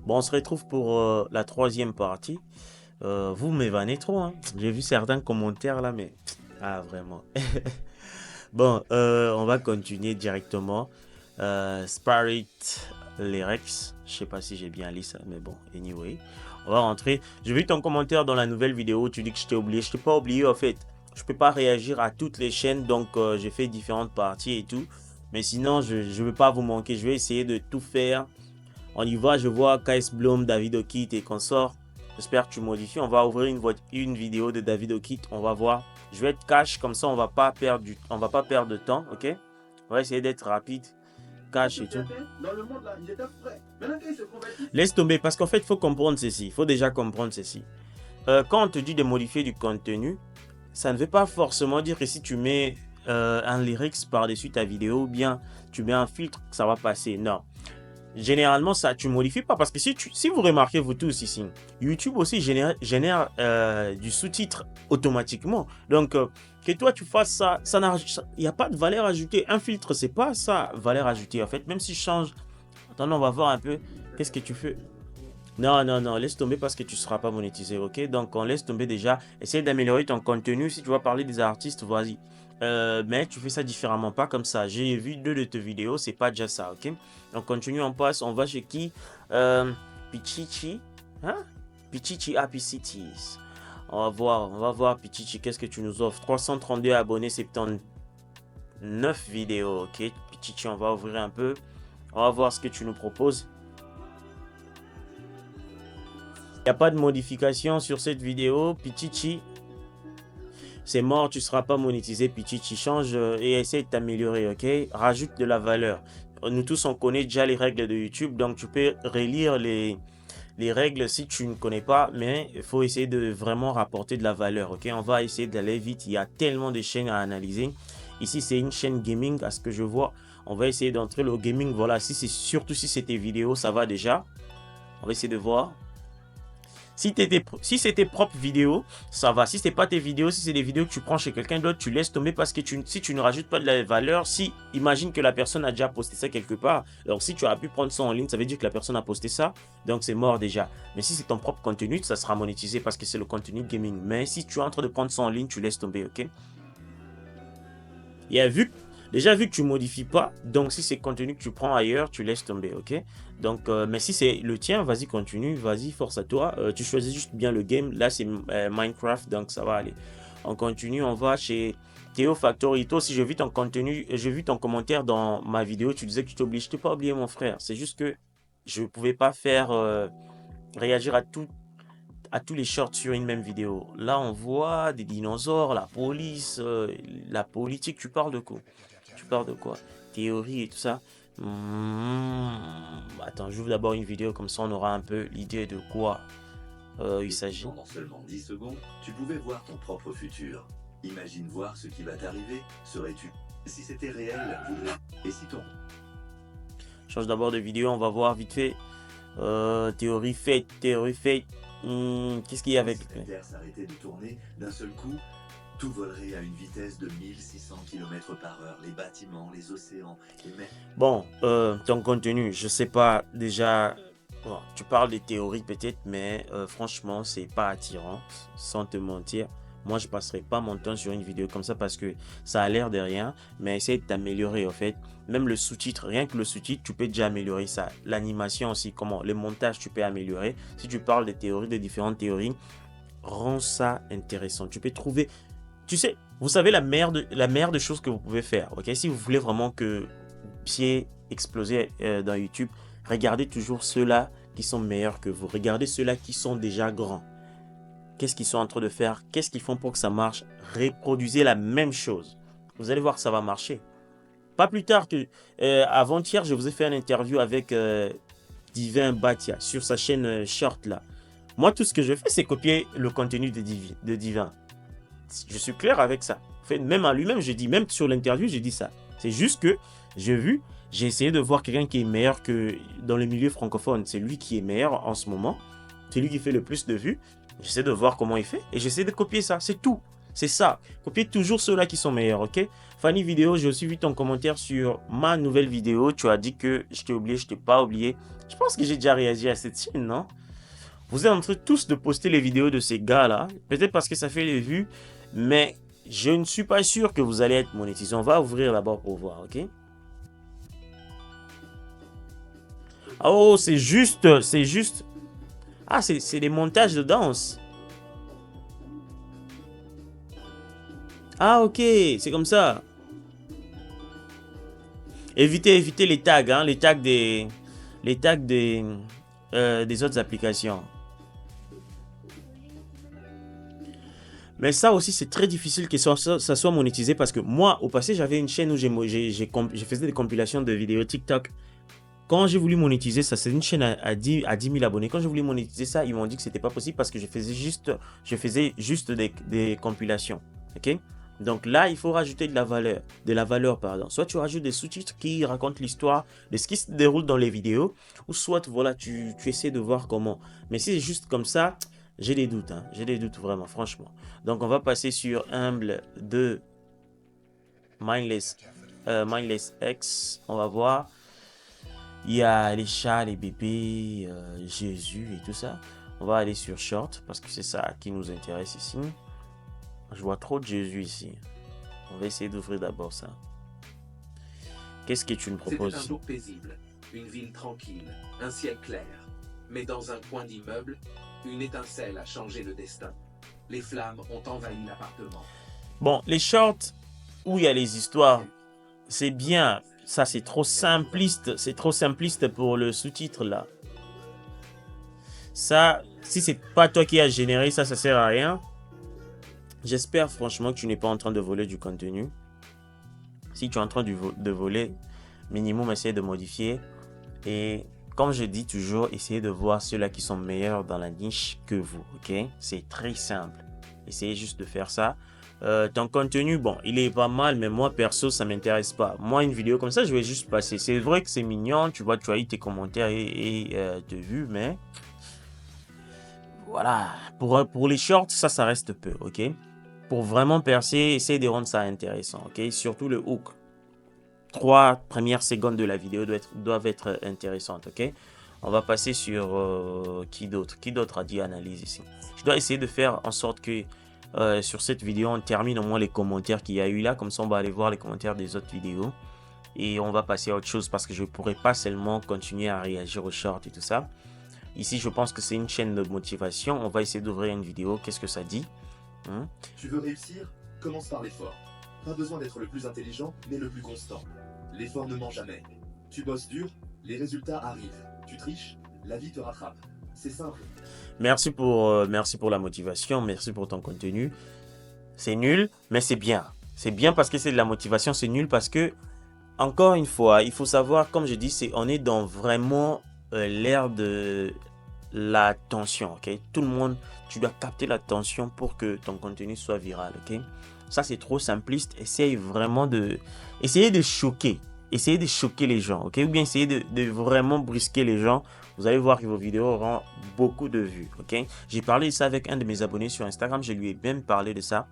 Bon, on se retrouve pour la troisième partie. Vous m'évanez trop, hein. J'ai vu certains commentaires là, mais... Ah, vraiment. Bon, on va continuer directement. Spirit Lyrics. Je sais pas si j'ai bien lu ça, mais bon, anyway. On va rentrer. J'ai vu ton commentaire dans la nouvelle vidéo. Tu dis que je t'ai oublié. Je t'ai pas oublié, en fait. Je peux pas réagir à toutes les chaînes, donc j'ai fait différentes parties et tout. Mais sinon, je ne veux pas vous manquer. Je vais essayer de tout faire. On y va, je vois KS Bloom, David Okit et consorts. J'espère que tu modifies. On va ouvrir une vidéo de David Okit. On va voir. Je vais être cash, comme ça on va pas perdre de temps, ok? On va essayer d'être rapide, cash et tout. Laisse tomber, parce qu'en fait, il faut comprendre ceci. Il faut déjà comprendre ceci. Quand on te dit de modifier du contenu, ça ne veut pas forcément dire que si tu mets un lyrics par-dessus ta vidéo ou bien tu mets un filtre, ça va passer. Non. Généralement, ça, tu modifies pas parce que si vous remarquez, vous tous ici, YouTube aussi génère du sous-titre automatiquement. Donc, que toi, tu fasses ça, il n'y a pas de valeur ajoutée. Un filtre, c'est pas ça, valeur ajoutée. En fait, même si je change, attends, on va voir un peu, qu'est-ce que tu fais? Non, non, non, laisse tomber parce que tu ne seras pas monétisé, ok? Donc, on laisse tomber déjà. Essaye d'améliorer ton contenu. Si tu vas parler des artistes, vas-y. Mais tu fais ça différemment, pas comme ça. J'ai vu 2 de tes vidéos, c'est pas déjà ça, ok? Donc, continue, on passe. On va chez qui? Pichichi. Hein? Pichichi Happy Cities. On va voir Pichichi. Qu'est-ce que tu nous offres? 332 abonnés, 79 vidéos, ok? Pichichi, on va ouvrir un peu. On va voir ce que tu nous proposes. Il n'y a pas de modification sur cette vidéo. Pichichi, c'est mort, tu ne seras pas monétisé. Pichichi, change et essaie de t'améliorer, ok? Rajoute de la valeur. Nous tous, on connaît déjà les règles de YouTube, donc tu peux relire les règles si tu ne connais pas, mais il faut essayer de vraiment rapporter de la valeur, ok? On va essayer d'aller vite, il y a tellement de chaînes à analyser. Ici, c'est une chaîne gaming, à ce que je vois. On va essayer d'entrer le gaming, voilà, surtout si c'est tes vidéos, ça va déjà. On va essayer de voir. Si c'est tes propres vidéos, ça va. Si ce n'est pas tes vidéos, si c'est des vidéos que tu prends chez quelqu'un d'autre, tu laisses tomber parce que si tu ne rajoutes pas de la valeur, imagine que la personne a déjà posté ça quelque part. Alors si tu as pu prendre ça en ligne, ça veut dire que la personne a posté ça. Donc c'est mort déjà. Mais si c'est ton propre contenu, ça sera monétisé parce que c'est le contenu gaming. Mais si tu es en train de prendre ça en ligne, tu laisses tomber, ok? Et déjà vu que tu modifies pas, donc si c'est contenu que tu prends ailleurs, tu laisses tomber, ok? Donc, mais si c'est le tien, vas-y, continue, vas-y, force à toi. Tu choisis juste bien le game. Là, c'est Minecraft, donc ça va aller. On continue, on va chez Théo Factory. Toi, si j'ai vu ton contenu, j'ai vu ton commentaire dans ma vidéo, tu disais que tu t'obliges. Je t'ai pas oublié, mon frère. C'est juste que je ne pouvais pas faire réagir à tous les shorts sur une même vidéo. Là, on voit des dinosaures, la police, la politique. Tu parles de quoi? Tu parles de quoi? Théorie et tout ça. Attends, j'ouvre d'abord une vidéo, comme ça on aura un peu l'idée de quoi il s'agit. Pendant seulement 10 secondes, tu pouvais voir ton propre futur. Imagine voir ce qui va t'arriver. Serais-tu... Si c'était réel, voudrais... Et si ton... Change d'abord de vidéo, on va voir vite fait. Théorie faite, théorie faite. Qu'est-ce qu'il y a avec... Si la Terre s'arrêtait de tourner, d'un seul coup, tout volerait à une vitesse de 1600 km/h. Les bâtiments, les océans, et même... Bon, ton contenu, je sais pas déjà... Bon, tu parles des théories peut-être, mais franchement, c'est pas attirant, sans te mentir. Moi, je passerai pas mon temps sur une vidéo comme ça parce que ça a l'air de rien, mais essaye de t'améliorer en fait. Même le sous-titre, rien que le sous-titre, tu peux déjà améliorer ça. L'animation aussi, comment, le montage, tu peux améliorer. Si tu parles des théories, de différentes théories, rends ça intéressant. Tu peux trouver, tu sais, vous savez la meilleure des choses que vous pouvez faire, ok? Si vous voulez vraiment que pied exploser dans YouTube, regardez toujours ceux-là qui sont meilleurs que vous. Regardez ceux-là qui sont déjà grands. Qu'est-ce qu'ils sont en train de faire? Qu'est-ce qu'ils font pour que ça marche? Reproduisez la même chose. Vous allez voir que ça va marcher. Pas plus tard que avant-hier, je vous ai fait une interview avec Divin Batia sur sa chaîne Short là. Moi, tout ce que je fais, c'est copier le contenu de Divin. Je suis clair avec ça. En fait, même à lui-même, je dis, même sur l'interview, j'ai dit ça. C'est juste que j'ai essayé de voir quelqu'un qui est meilleur que dans le milieu francophone. C'est lui qui est meilleur en ce moment. C'est lui qui fait le plus de vues. J'essaie de voir comment il fait et j'essaie de copier ça. C'est tout. C'est ça. Copiez toujours ceux-là qui sont meilleurs, ok? Fanny Vidéo, j'ai aussi vu ton commentaire sur ma nouvelle vidéo. Tu as dit que je t'ai oublié, je t'ai pas oublié. Je pense que j'ai déjà réagi à cette chaîne, non? Vous êtes en train tous de poster les vidéos de ces gars-là. Peut-être parce que ça fait les vues, mais je ne suis pas sûr que vous allez être monétisé. On va ouvrir d'abord pour voir, ok? Oh, c'est juste, c'est juste. Ah, c'est des montages de danse. Ah, ok, c'est comme ça. Évitez les tags, hein, les tags des autres applications. Mais ça aussi, c'est très difficile que ça soit monétisé parce que moi, au passé, j'avais une chaîne où je faisais des compilations de vidéos TikTok. Quand j'ai voulu monétiser ça, c'est une chaîne à 10 000 abonnés. Quand j'ai voulu monétiser ça, ils m'ont dit que c'était pas possible parce que je faisais juste des compilations. Ok? Donc là, il faut rajouter de la valeur, pardon. Soit tu rajoutes des sous-titres qui racontent l'histoire de ce qui se déroule dans les vidéos, ou soit voilà, tu essaies de voir comment. Mais si c'est juste comme ça, j'ai des doutes, hein. J'ai des doutes vraiment, franchement. Donc on va passer sur Humble de Mindless X. On va voir. Il y a les chats, les bébés, Jésus et tout ça. On va aller sur Short parce que c'est ça qui nous intéresse ici. Je vois trop de Jésus ici. On va essayer d'ouvrir d'abord ça. Qu'est-ce que tu nous proposes? C'était un jour paisible, une ville tranquille, un ciel clair. Mais dans un coin d'immeuble, une étincelle a changé le destin. Les flammes ont envahi l'appartement. Bon, les shorts où il y a les histoires, c'est bien. Ça, c'est trop simpliste. C'est trop simpliste pour le sous-titre là. Ça, si c'est pas toi qui as généré ça, ça sert à rien. J'espère franchement que tu n'es pas en train de voler du contenu. Si tu es en train de voler, minimum, essaye de modifier. Et comme je dis toujours, essayez de voir ceux-là qui sont meilleurs dans la niche que vous. Ok? C'est très simple. Essayez juste de faire ça. Ton contenu, bon, il est pas mal, mais moi, perso, ça m'intéresse pas. Moi, une vidéo comme ça, je vais juste passer. C'est vrai que c'est mignon, tu vois, tu as eu tes commentaires et tes vues, mais voilà. Pour les shorts, ça reste peu, ok? Pour vraiment percer, essaye de rendre ça intéressant, ok? Surtout le hook. 3 premières secondes de la vidéo doivent être intéressantes, ok? On va passer sur qui d'autre? Qui d'autre a dit analyse ici? Je dois essayer de faire en sorte que sur cette vidéo, on termine au moins les commentaires qu'il y a eu là. Comme ça, on va aller voir les commentaires des autres vidéos. Et on va passer à autre chose parce que je ne pourrais pas seulement continuer à réagir aux shorts et tout ça. Ici, je pense que c'est une chaîne de motivation. On va essayer d'ouvrir une vidéo. Qu'est-ce que ça dit? Tu veux réussir? Commence par l'effort. Pas besoin d'être le plus intelligent, mais le plus constant. L'effort ne ment jamais. Tu bosses dur, les résultats arrivent. Tu triches, la vie te rattrape. C'est simple. Merci pour la motivation. Merci pour ton contenu. C'est nul, mais c'est bien. C'est bien parce que c'est de la motivation. C'est nul parce que, encore une fois, il faut savoir, comme je dis, on est dans vraiment l'ère de l'attention. Ok? Tout le monde, tu dois capter l'attention pour que ton contenu soit viral. Ok? Ça, c'est trop simpliste. Essaye vraiment de choquer. Essayez de choquer les gens, ok? Ou bien essayez de vraiment brusquer les gens. Vous allez voir que vos vidéos auront beaucoup de vues, ok? J'ai parlé de ça avec un de mes abonnés sur Instagram. Je lui ai même parlé de ça.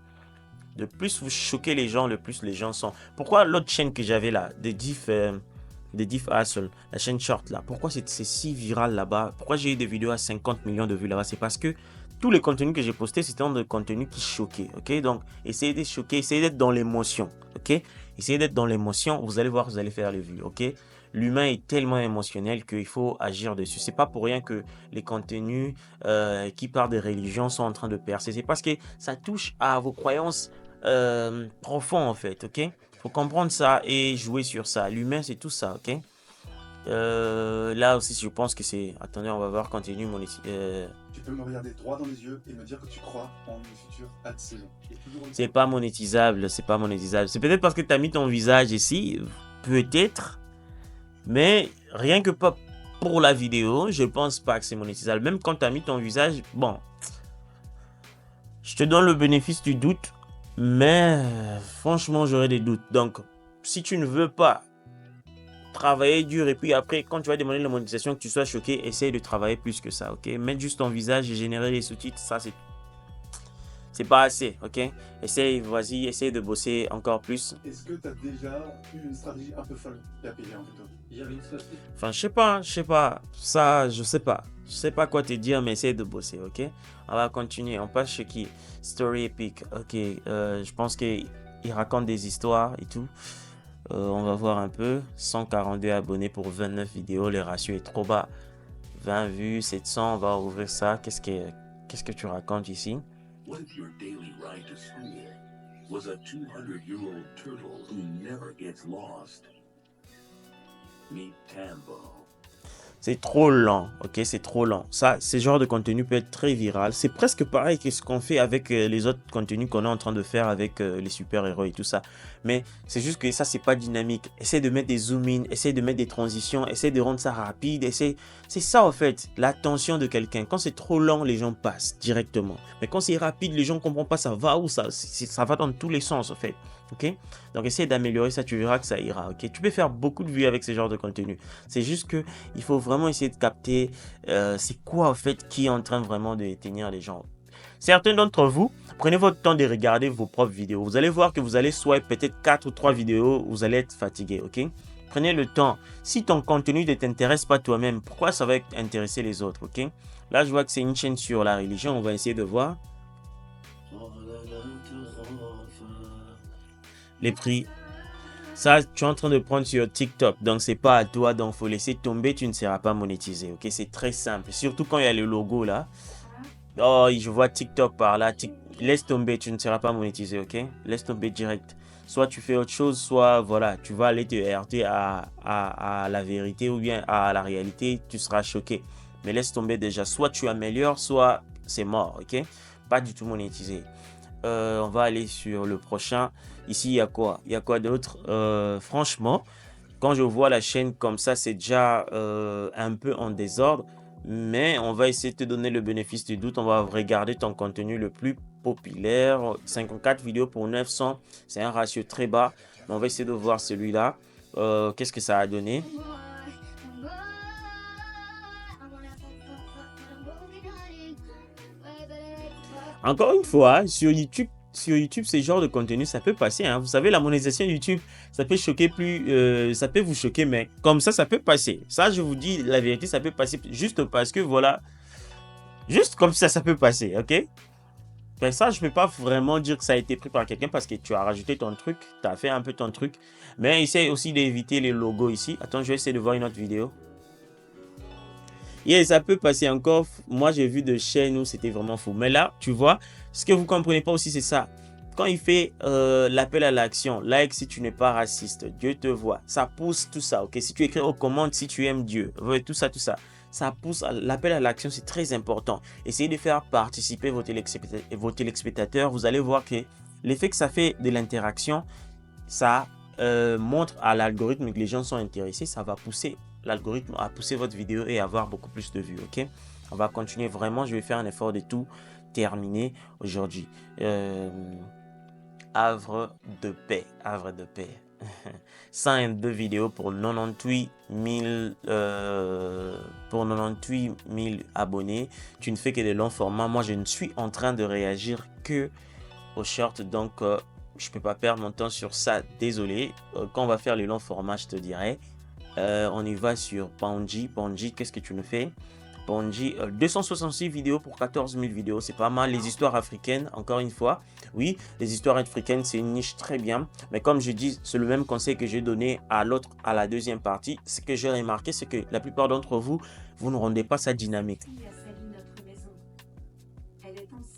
De plus vous choquez les gens, le plus les gens sont... Pourquoi l'autre chaîne que j'avais là, de Diff Hustle, la chaîne short là, pourquoi c'est si viral là-bas? Pourquoi j'ai eu des vidéos à 50 millions de vues là-bas? C'est parce que tous les contenus que j'ai postés, c'était des contenus qui choquaient, ok? Donc, essayez de choquer, essayez d'être dans l'émotion, ok? Essayez d'être dans l'émotion, vous allez voir, vous allez faire les vues, ok? L'humain est tellement émotionnel qu'il faut agir dessus. C'est pas pour rien que les contenus qui parlent de religion sont en train de percer. C'est parce que ça touche à vos croyances profondes en fait, ok? Faut comprendre ça et jouer sur ça. L'humain, c'est tout ça, ok? Là aussi, je pense que c'est... Attendez, on va voir continue mon... Tu peux me regarder droit dans les yeux et me dire que tu crois en une future ad saison. C'est pas monétisable, c'est pas monétisable. C'est peut-être parce que tu as mis ton visage ici, peut-être. Mais rien que pas pour la vidéo, je pense pas que c'est monétisable. Même quand tu as mis ton visage, bon. Je te donne le bénéfice du doute, mais franchement, j'aurais des doutes. Donc, si tu ne veux pas travailler dur et puis après, quand tu vas demander la monétisation, que tu sois choqué, essaye de travailler plus que ça, ok? Mettre juste ton visage et générer les sous-titres, ça c'est... C'est pas assez, ok? Essaye, vas-y, essaye de bosser encore plus. Est-ce que tu as déjà eu une stratégie un peu folle qui a payé en fait? Il y avait une stratégie. Enfin, je sais pas. Ça, je sais pas. Je sais pas quoi te dire, mais essaye de bosser, ok? On va continuer. On passe chez qui? Story Epic. Ok, je pense qu'il raconte des histoires et tout. On va voir un peu. 142 abonnés pour 29 vidéos. Le ratio est trop bas. 20 vues, 700. On va ouvrir ça. Qu'est-ce que tu racontes ici? What if your daily ride to school was a 200-year-old turtle who never gets lost? Meet Tambo. C'est trop lent, ok? C'est trop lent. Ça, ce genre de contenu peut être très viral. C'est presque pareil que ce qu'on fait avec les autres contenus qu'on est en train de faire avec les super-héros et tout ça. Mais c'est juste que ça, c'est pas dynamique. Essaye de mettre des zoom-in, essaye de mettre des transitions, essaye de rendre ça rapide. C'est ça, en fait, l'attention de quelqu'un. Quand c'est trop lent, les gens passent directement. Mais quand c'est rapide, les gens ne comprennent pas ça va où, ça va dans tous les sens, en fait. Ok? Donc, essaye d'améliorer ça, tu verras que ça ira. Ok? Tu peux faire beaucoup de vues avec ce genre de contenu. C'est juste que il faut vraiment essayer de capter c'est quoi en fait qui est en train vraiment de tenir les gens. Certains d'entre vous, prenez votre temps de regarder vos propres vidéos. Vous allez voir que vous allez swipe peut-être 4 ou 3 vidéos, vous allez être fatigué, ok? Prenez le temps. Si ton contenu ne t'intéresse pas toi-même, pourquoi ça va intéresser les autres, ok? Là, je vois que c'est une chaîne sur la religion, on va essayer de voir. Les prix. Ça, tu es en train de prendre sur TikTok, donc c'est pas à toi, donc faut laisser tomber, tu ne seras pas monétisé, ok? C'est très simple, surtout quand il y a le logo là. Oh, je vois TikTok par là, laisse tomber, tu ne seras pas monétisé, ok? Laisse tomber direct. Soit tu fais autre chose, soit voilà, tu vas aller te heurter à la vérité ou bien à la réalité, tu seras choqué. Mais laisse tomber déjà, soit tu améliores, soit c'est mort, ok? Pas du tout monétisé. On va aller sur le prochain. Ici, il y a quoi? Il y a quoi d'autre? Franchement, quand je vois la chaîne comme ça, c'est déjà un peu en désordre. Mais on va essayer de te donner le bénéfice du doute. On va regarder ton contenu le plus populaire. 54 vidéos pour 900. C'est un ratio très bas. Mais on va essayer de voir celui-là. Qu'est-ce que ça a donné? Encore une fois, sur YouTube, ce genre de contenu, ça peut passer. Hein. Vous savez, la monétisation YouTube, ça peut choquer ça peut vous choquer, mais comme ça peut passer. Ça, je vous dis la vérité, ça peut passer juste parce que voilà, juste comme ça peut passer, ok? Ben ça, je ne peux pas vraiment dire que ça a été pris par quelqu'un parce que tu as rajouté ton truc, tu as fait un peu ton truc. Mais essaye aussi d'éviter les logos ici. Attends, je vais essayer de voir une autre vidéo. Et ça peut passer encore. Moi, j'ai vu de chaînes où c'était vraiment fou. Mais là, tu vois, ce que vous ne comprenez pas aussi, c'est ça. Quand il fait l'appel à l'action, like si tu n'es pas raciste, Dieu te voit. Ça pousse tout ça, ok? Si tu écris aux commandes, si tu aimes Dieu, tout ça. Ça pousse l'appel à l'action, c'est très important. Essayez de faire participer vos téléspectateurs. Vous allez voir que l'effet que ça fait de l'interaction, ça montre à l'algorithme que les gens sont intéressés. Ça va pousser l'algorithme à pousser votre vidéo et avoir beaucoup plus de vues, ok? On va continuer vraiment, je vais faire un effort de tout terminer aujourd'hui. Havre de paix. 102 vidéos pour 98 000 abonnés. Tu ne fais que de longs formats. Moi, je ne suis en train de réagir que aux shorts, donc je ne peux pas perdre mon temps sur ça, désolé. Quand on va faire les longs formats, je te dirai. On y va sur Panji. Panji, qu'est-ce que tu nous fais? Panji, 266 vidéos pour 14 000 vidéos, c'est pas mal. Les histoires africaines, encore une fois, oui, les histoires africaines, c'est une niche très bien. Mais comme je dis, c'est le même conseil que j'ai donné à la deuxième partie. Ce que j'ai remarqué, c'est que la plupart d'entre vous, vous ne rendez pas ça dynamique.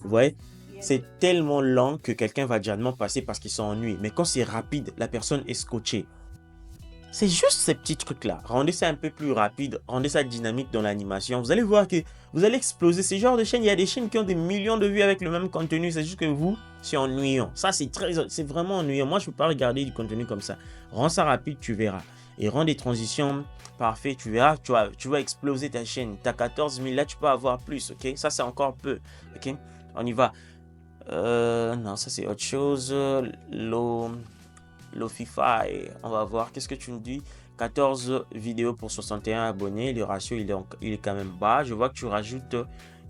Vous voyez? C'est tellement lent que quelqu'un va directement passer parce qu'il s'ennuie. Mais quand c'est rapide, la personne est scotchée. C'est juste ces petits trucs-là. Rendez ça un peu plus rapide, rendez ça dynamique dans l'animation. Vous allez voir que vous allez exploser. Ces genres de chaînes, il y a des chaînes qui ont des millions de vues avec le même contenu. C'est juste que vous, c'est ennuyant. Ça, c'est vraiment ennuyant. Moi, je ne peux pas regarder du contenu comme ça. Rends ça rapide, tu verras. Et rends des transitions parfaites, tu verras. Tu vas exploser ta chaîne. Tu as 14 000, là, tu peux avoir plus, ok? Ça, c'est encore peu, ok? On y va. Non, ça, c'est autre chose. Lofify, on va voir, qu'est-ce que tu me dis? 14 vidéos pour 61 abonnés, le ratio il est quand même bas. Je vois que tu rajoutes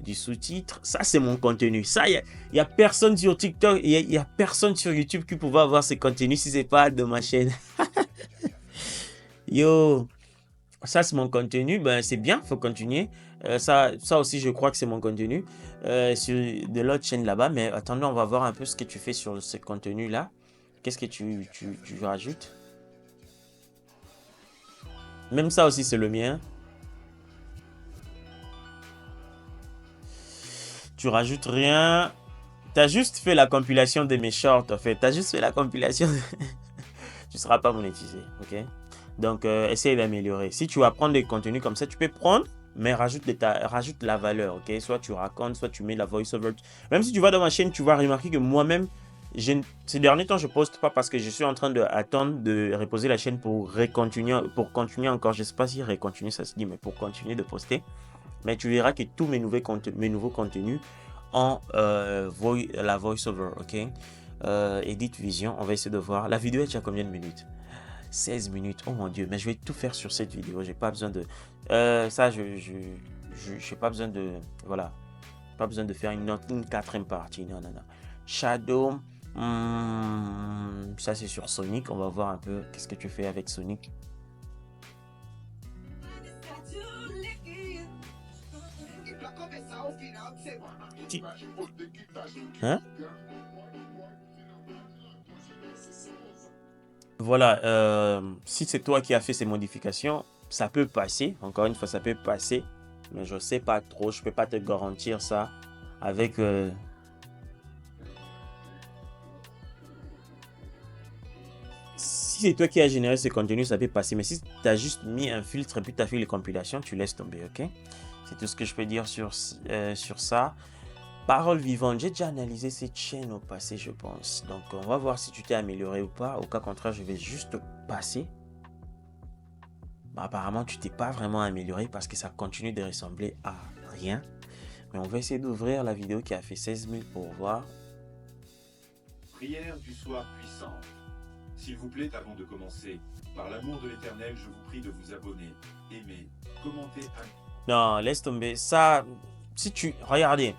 du sous-titre. Ça, c'est mon contenu. Ça, il y a personne sur TikTok, il y a personne sur YouTube qui pouvait avoir ce contenu si c'est pas de ma chaîne. Yo, ça, c'est mon contenu. Ben, c'est bien, faut continuer. Ça aussi, je crois que c'est mon contenu sur de l'autre chaîne là-bas. Mais attendez, on va voir un peu ce que tu fais sur ce contenu-là. Qu'est-ce que tu rajoutes? Même ça aussi, c'est le mien. Tu rajoutes rien. Tu as juste fait la compilation de mes shorts, en fait. Tu as juste fait la compilation. Tu ne seras pas monétisé, ok? Donc, essaye d'améliorer. Si tu vas prendre des contenus comme ça, tu peux prendre, mais rajoute la valeur, ok? Soit tu racontes, soit tu mets la voice-over. Même si tu vas dans ma chaîne, tu vas remarquer que moi-même, ces derniers temps, je poste pas parce que je suis en train d'attendre de reposer la chaîne pour continuer encore. Je ne sais pas si recontinuer ça se dit, mais pour continuer de poster. Mais tu verras que tous mes nouveaux contenus ont la voice-over, ok? Edit Vision, on va essayer de voir. La vidéo est déjà combien de minutes? 16 minutes, oh mon Dieu, mais je vais tout faire sur cette vidéo. J'ai pas besoin de... ça, je n'ai pas besoin de... Voilà. Pas besoin de faire une quatrième partie. Non, non, non. Shadow, ça c'est sur Sonic. On va voir un peu qu'est-ce que tu fais avec Sonic. Hein? Voilà, si c'est toi qui as fait ces modifications, ça peut passer. Encore une fois, ça peut passer. Mais je sais pas trop. Je peux pas te garantir ça avec... Si c'est toi qui as généré ce contenu, ça peut passer. Mais si tu as juste mis un filtre et puis tu as fait les compilations, tu laisses tomber, ok? C'est tout ce que je peux dire sur ça. Parole vivante, j'ai déjà analysé cette chaîne au passé, je pense. Donc, on va voir si tu t'es amélioré ou pas. Au cas contraire, je vais juste passer. Bah, apparemment, tu t'es pas vraiment amélioré parce que ça continue de ressembler à rien. Mais on va essayer d'ouvrir la vidéo qui a fait 16 000 pour voir. Prière du soir puissant. S'il vous plaît, avant de commencer, par l'amour de l'Éternel, je vous prie de vous abonner, aimer, commenter. Non, laisse tomber. Ça, si tu... Regardez.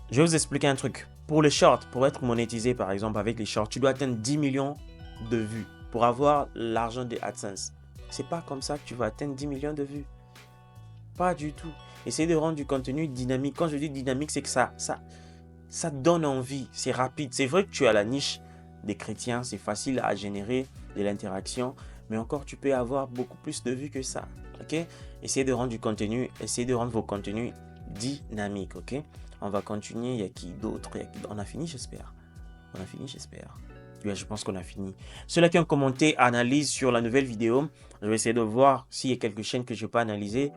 Je vais vous expliquer un truc. Pour les shorts, pour être monétisé par exemple avec les shorts, tu dois atteindre 10 millions de vues pour avoir l'argent de AdSense. C'est pas comme ça que tu vas atteindre 10 millions de vues. Pas du tout. Essaye de rendre du contenu dynamique. Quand je dis dynamique, c'est que ça donne envie. C'est rapide. C'est vrai que tu as la niche des chrétiens. C'est facile à générer de l'interaction. Mais encore, tu peux avoir beaucoup plus de vues que ça. Ok? Essayez de rendre du contenu. Essayez de rendre vos contenus dynamiques. Ok? On va continuer. Il y a qui d'autre? On a fini, j'espère. On a fini, j'espère. Oui, je pense qu'on a fini. Ceux-là qui ont commenté, analyse sur la nouvelle vidéo. Je vais essayer de voir s'il y a quelques chaînes que je n'ai pas analysées.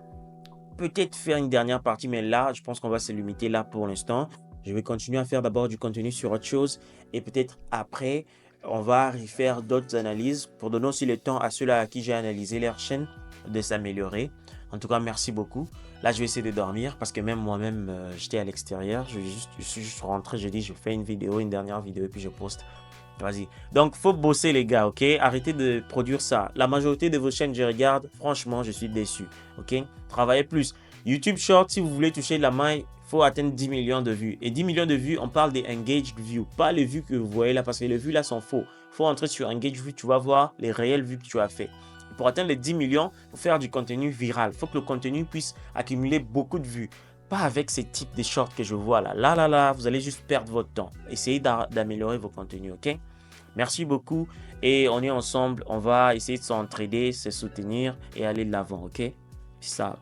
Peut-être faire une dernière partie, mais là, je pense qu'on va se limiter là pour l'instant. Je vais continuer à faire d'abord du contenu sur autre chose. Et peut-être après, on va refaire d'autres analyses pour donner aussi le temps à ceux-là à qui j'ai analysé leur chaîne de s'améliorer. En tout cas, merci beaucoup. Là, je vais essayer de dormir parce que même moi-même, j'étais à l'extérieur. Je suis juste rentré. J'ai dit, je fais une dernière vidéo et puis je poste. Vas-y. Donc, faut bosser les gars, ok? Arrêtez de produire ça. La majorité de vos chaînes, je regarde. Franchement, je suis déçu, ok? Travaillez plus. YouTube Short, si vous voulez toucher la main, il faut atteindre 10 millions de vues. Et 10 millions de vues, on parle des engaged views. Pas les vues que vous voyez là, parce que les vues là sont faux. Il faut entrer sur engaged views, tu vas voir les réelles vues que tu as fait. Et pour atteindre les 10 millions, il faut faire du contenu viral. Il faut que le contenu puisse accumuler beaucoup de vues. Pas avec ces types de shorts que je vois là. Là, vous allez juste perdre votre temps. Essayez d'améliorer vos contenus, ok? Merci beaucoup et on est ensemble. On va essayer de s'entraider, se soutenir et aller de l'avant, ok? Peace out.